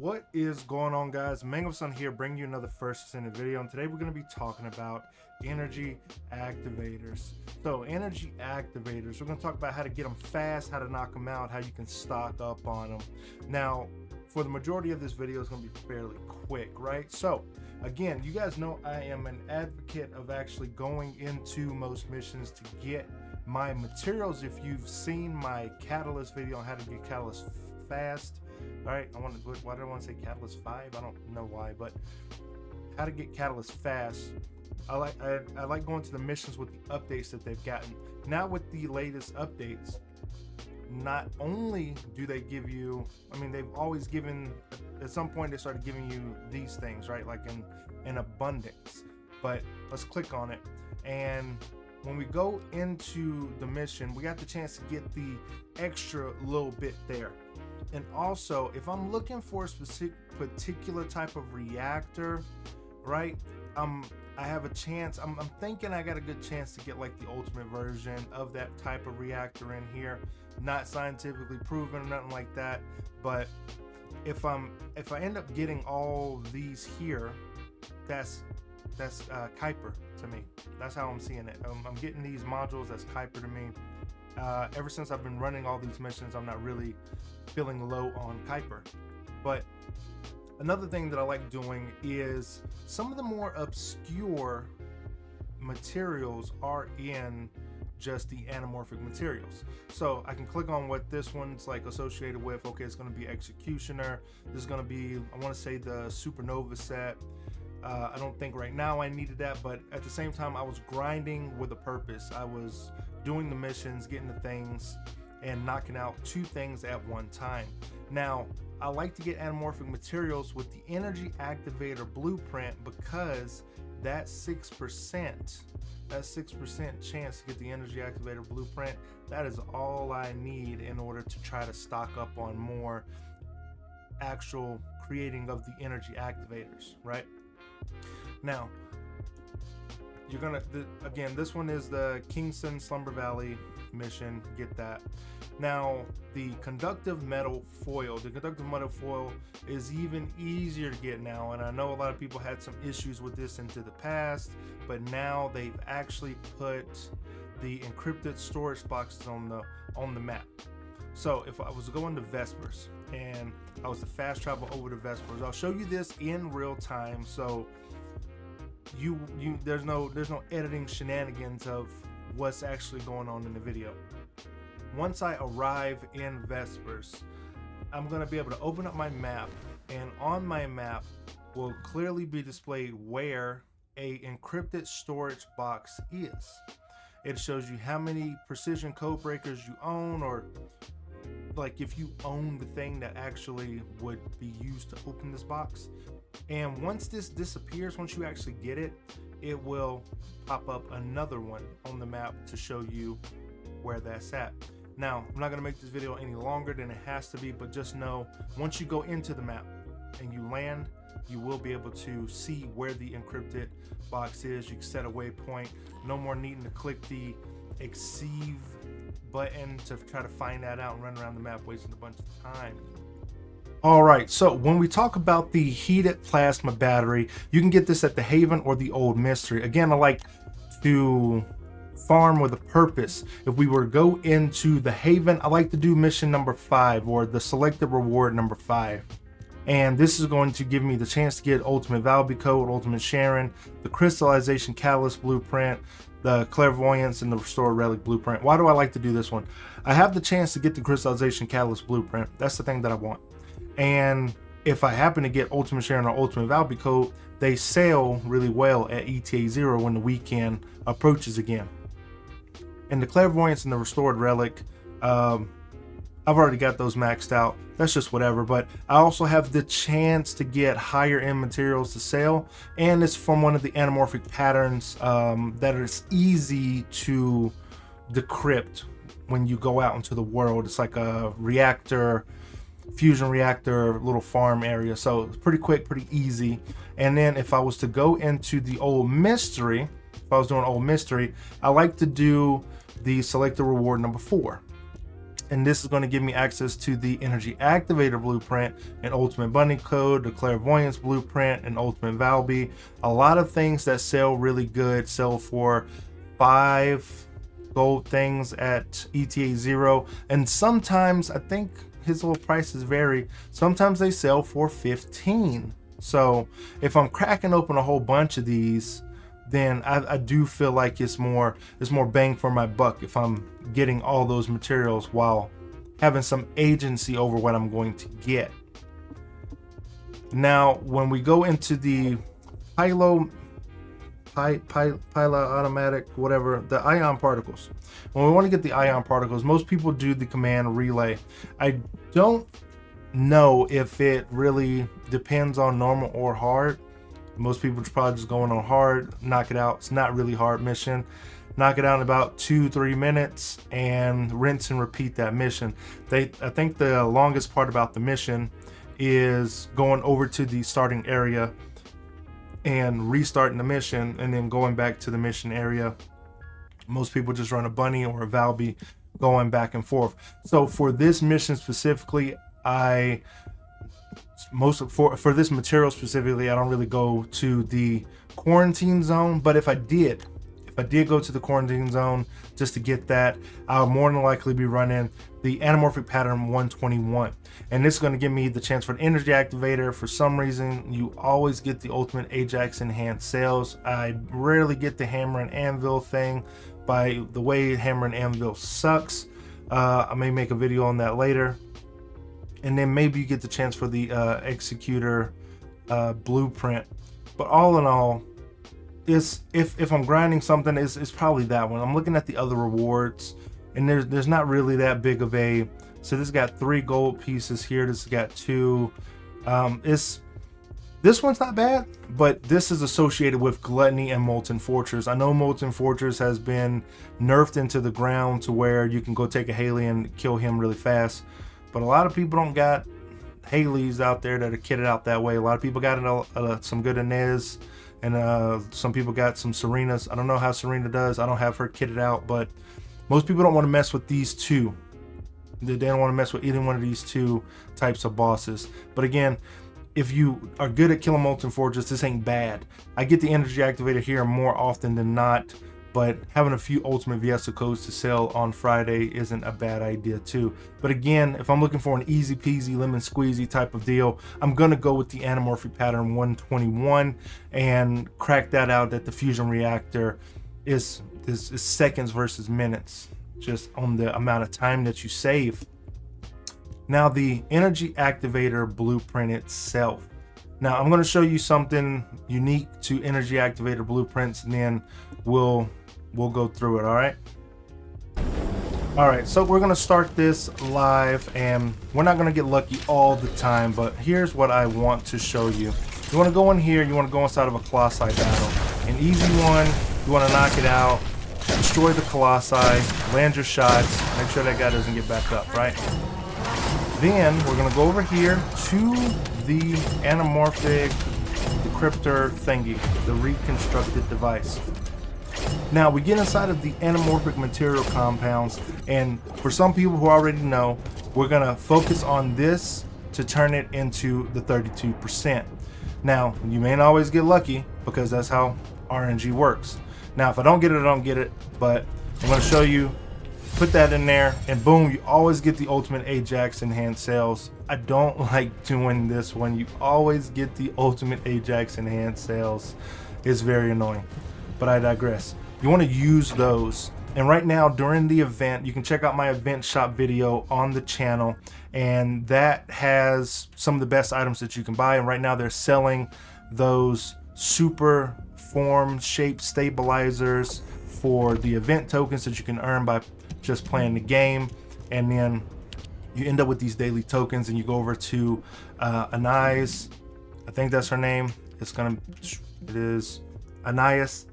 What is going on, guys? Mangumson here, bringing you another First Descendant video, and today we're going to be talking about energy activators. So energy activators, we're going to talk about how to get them fast, how to knock them out, how you can stock up on them. Now, for the majority of this video, it's going to be fairly quick, right? So again, you guys know I am an advocate of actually going into most missions to get my materials. If you've seen my catalyst video on how to get catalyst fast, all right, why did I want to say catalyst 5? I don't know why, but how to get catalyst fast. I like going to the missions with the updates that they've gotten. Now with the latest updates, not only do they give you, I mean, they've always given, at some point they started giving you these things, right? Like in abundance. But let's click on it. And when we go into the mission, we got the chance to get the extra little bit there. And also, if I'm looking for a specific particular type of reactor, right, I have a chance, I'm thinking I got a good chance to get like the ultimate version of that type of reactor in here. Not scientifically proven or nothing like that, but if I end up getting all these here, that's Kuiper to me. That's how I'm seeing it. I'm getting these modules, that's Kuiper to me. Ever since I've been running all these missions, I'm not really feeling low on Kuiper. But another thing that I like doing is some of the more obscure materials are in just the anamorphic materials. So I can click on what this one's like associated with. Okay, it's going to be Executioner. This is going to be, I want to say, the Supernova set. I don't think right now I needed that, but at the same time I was grinding with a purpose. I was doing the missions, getting the things, and knocking out 2 things at one time. Now, I like to get anamorphic materials with the Energy Activator blueprint because that 6% chance to get the Energy Activator blueprint, that is all I need in order to try to stock up on more actual creating of the Energy Activators, right? Now, you're gonna, again, this one is the Kingston Slumber Valley mission, get that. Now, the conductive metal foil. The conductive metal foil is even easier to get now, and I know a lot of people had some issues with this into the past, but now they've actually put the encrypted storage boxes on the map. So if I was going to Vespers and I was to fast travel over to Vespers, I'll show you this in real time, so there's no editing shenanigans of what's actually going on in the video. Once I arrive in Vespers, I'm going to be able to open up my map, and on my map will clearly be displayed where a encrypted storage box is. It shows you how many precision code breakers you own, or like if you own the thing that actually would be used to open this box. And once this disappears, once you actually get it, it will pop up another one on the map to show you where that's at. Now, I'm not going to make this video any longer than it has to be, but just know once you go into the map and you land, you will be able to see where the encrypted box is. You can set a waypoint. No more needing to click the exceed button to try to find that out and run around the map wasting a bunch of time. Alright, so when we talk about the heated plasma battery, you can get this at the Haven or the Old Mystery. Again, I like to farm with a purpose. If we were to go into the Haven, I like to do mission number 5 or the selected reward number 5. And this is going to give me the chance to get Ultimate Valby Code, Ultimate Sharon, the Crystallization Catalyst Blueprint, the Clairvoyance, and the Restored Relic Blueprint. Why do I like to do this one? I have the chance to get the Crystallization Catalyst Blueprint. That's the thing that I want. And if I happen to get Ultimate Sharon or Ultimate Valby Code, they sell really well at ETA 0 when the weekend approaches again. And the Clairvoyance and the Restored Relic, I've already got those maxed out. That's just whatever, but I also have the chance to get higher end materials to sell, and it's from one of the anamorphic patterns that is easy to decrypt when you go out into the world. It's like a reactor, fusion reactor, little farm area, so it's pretty quick, pretty easy. And then if I was to go into the Old Mystery, if I was doing Old Mystery, I like to do the selected reward number 4. and this is going to give me access to the Energy Activator blueprint, an Ultimate Bunny Code, the Clairvoyance blueprint, an Ultimate Valby. A lot of things that sell really good sell for 5 gold things at ETA 0, and sometimes I think his little prices vary. Sometimes they sell for 15. So if I'm cracking open a whole bunch of these, then I do feel like it's more bang for my buck if I'm getting all those materials while having some agency over what I'm going to get. Now, when we go into the Pila automatic, whatever, the ion particles, when we want to get the ion particles, most people do the command relay. I don't know if it really depends on normal or hard. Most people probably just going on hard, knock it out. It's not really hard mission. Knock it out in about 2-3 minutes and rinse and repeat that mission. I think the longest part about the mission is going over to the starting area and restarting the mission and then going back to the mission area. Most people just run a bunny or a Valby going back and forth. So for this mission specifically, for this material specifically, I don't really go to the quarantine zone, but if I did go to the quarantine zone just to get that, I'll more than likely be running the anamorphic pattern 121, and this is going to give me the chance for an energy activator. For some reason, you always get the ultimate Ajax enhanced sales. I rarely get the hammer and anvil thing. By the way, hammer and anvil sucks. I may make a video on that later. And then maybe you get the chance for the executor blueprint. But all in all, if I'm grinding something, it's probably that one. I'm looking at the other rewards, and there's not really that big of a. So this got 3 gold pieces here. This got 2. This one's not bad, but this is associated with Gluttony and Molten Fortress. I know Molten Fortress has been nerfed into the ground to where you can go take a Haley and kill him really fast. But a lot of people don't got Haleys out there that are kitted out that way. A lot of people got some good Inez, and some people got some Serenas. I don't know how Serena does. I don't have her kitted out, but most people don't want to mess with these two. They don't want to mess with either one of these 2 types of bosses. But again, if you are good at killing Molten Fortress, this ain't bad. I get the Energy Activator here more often than not, but having a few Ultimate Fiesta codes to sell on Friday isn't a bad idea too. But again, if I'm looking for an easy peasy lemon squeezy type of deal, I'm gonna go with the anamorphic pattern 121 and crack that out that the fusion reactor is seconds versus minutes, just on the amount of time that you save. Now, the Energy Activator blueprint itself. Now, I'm going to show you something unique to Energy Activator blueprints, and then we'll go through it. All right, so we're going to start this live, and we're not going to get lucky all the time, but here's what I want to show you. You want to go in here, you want to go inside of a Colossi battle. An easy one, you want to knock it out, destroy the Colossi, land your shots, make sure that guy doesn't get back up, right? Then we're going to go over here to the anamorphic decryptor thingy, the reconstructed device. Now we get inside of the anamorphic material compounds, and for some people who already know, we're going to focus on this to turn it into the 32%. Now, you may not always get lucky because that's how RNG works. Now, if I don't get it, I don't get it, but I'm going to show you. Put that in there, and boom, you always get the ultimate Ajax enhanced sales. I don't like doing this one. You always get the ultimate Ajax enhanced sales. It's very annoying, but I digress. You want to use those, and right now during the event, you can check out my event shop video on the channel, and that has some of the best items that you can buy. And right now they're selling those super form shape stabilizers for the event tokens that you can earn by just playing the game. And then you end up with these daily tokens, and you go over to Anais, I think that's her name. It is Anais,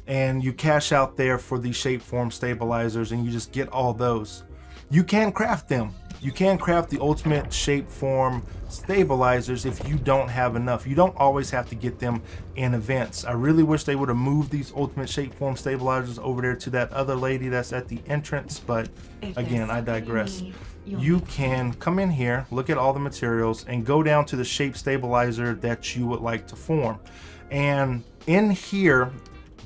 and you cash out there for the shape form stabilizers, and you just get all those. You can craft them. you can craft the ultimate shape form stabilizers if you don't have enough. You don't always have to get them in events. I really wish they would have moved these ultimate shape form stabilizers over there to that other lady that's at the entrance, but again, I digress. You can come in here, look at all the materials, and go down to the shape stabilizer that you would like to form. And in here,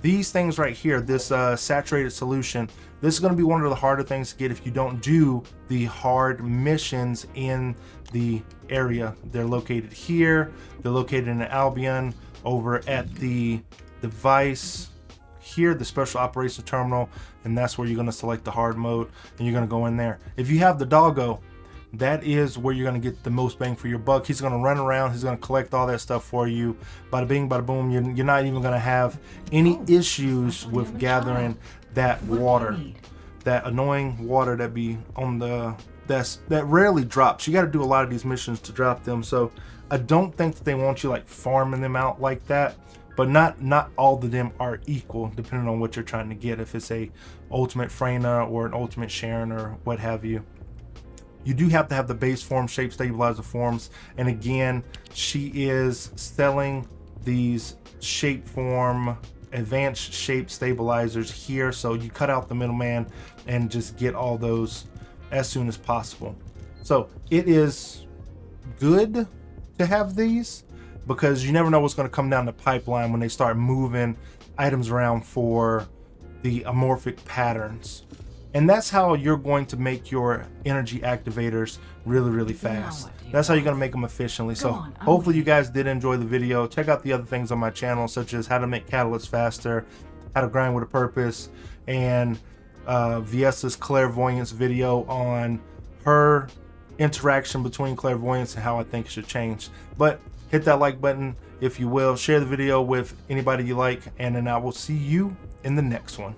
these things right here, this saturated solution, this is going to be one of the harder things to get if you don't do the hard missions in the area. They're located here, they're located in Albion, over at the device here, the special operations terminal, and that's where you're going to select the hard mode, and you're going to go in there. If you have the doggo, that is where you're going to get the most bang for your buck. He's going to run around, he's going to collect all that stuff for you. Bada bing, bada boom. You're not even going to have any issues with gathering that water, that annoying water that be on the that rarely drops. You got to do a lot of these missions to drop them, so I don't think that they want you like farming them out like that. But not all of them are equal, depending on what you're trying to get. If it's a ultimate Freyna or an ultimate Sharon or what have you. You do have to have the base form shape stabilizer forms, and again, she is selling these shape form advanced shape stabilizers here, so you cut out the middleman and just get all those as soon as possible. So it is good to have these, because you never know what's going to come down the pipeline when they start moving items around for the amorphic patterns. And that's how you're going to make your energy activators really fast. That's how you're going to make them efficiently. So hopefully you guys did enjoy the video. Check out the other things on my channel, such as how to make catalysts faster, how to grind with a purpose, and Viesa's clairvoyance video on her interaction between clairvoyance and how I think it should change. But hit that like button if you will, share the video with anybody you like, and then I will see you in the next one.